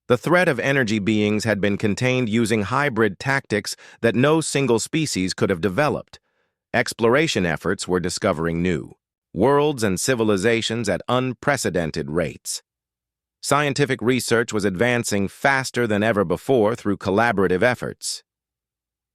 The threat of energy beings had been contained using hybrid tactics that no single species could have developed. Exploration efforts were discovering new worlds and civilizations at unprecedented rates. Scientific research was advancing faster than ever before through collaborative efforts.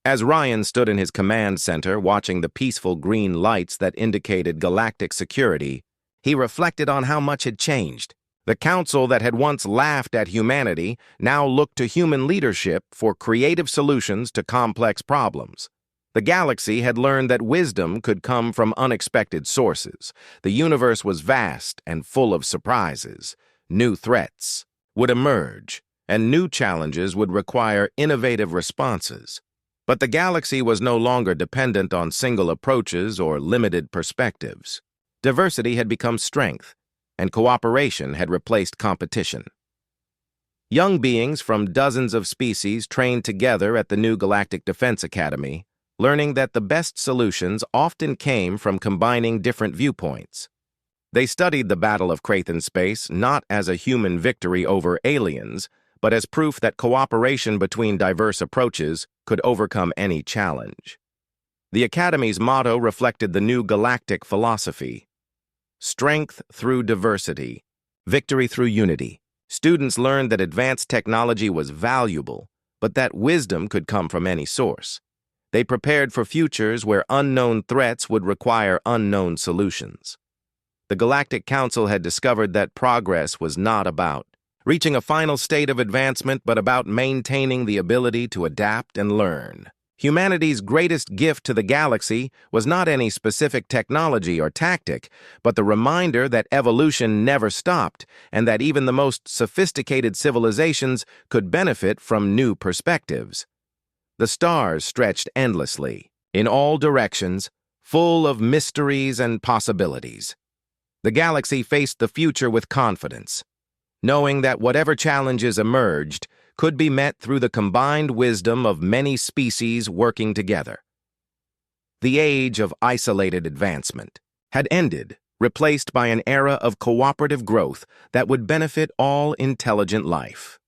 As Ryan stood in his command center watching the peaceful green lights that indicated galactic security, he reflected on how much had changed. The council that had once laughed at humanity now looked to human leadership for creative solutions to complex problems. The galaxy had learned that wisdom could come from unexpected sources. The universe was vast and full of surprises. New threats would emerge, and new challenges would require innovative responses. But the galaxy was no longer dependent on single approaches or limited perspectives. Diversity had become strength, and cooperation had replaced competition. Young beings from dozens of species trained together at the new Galactic Defense Academy, learning that the best solutions often came from combining different viewpoints. They studied the Battle of Crathan Space not as a human victory over aliens, but as proof that cooperation between diverse approaches could overcome any challenge. The Academy's motto reflected the new galactic philosophy: strength through diversity, victory through unity. Students learned that advanced technology was valuable, but that wisdom could come from any source. They prepared for futures where unknown threats would require unknown solutions. The Galactic Council had discovered that progress was not about reaching a final state of advancement, but about maintaining the ability to adapt and learn. Humanity's greatest gift to the galaxy was not any specific technology or tactic, but the reminder that evolution never stopped and that even the most sophisticated civilizations could benefit from new perspectives. The stars stretched endlessly, in all directions, full of mysteries and possibilities. The galaxy faced the future with confidence, knowing that whatever challenges emerged could be met through the combined wisdom of many species working together. The age of isolated advancement had ended, replaced by an era of cooperative growth that would benefit all intelligent life.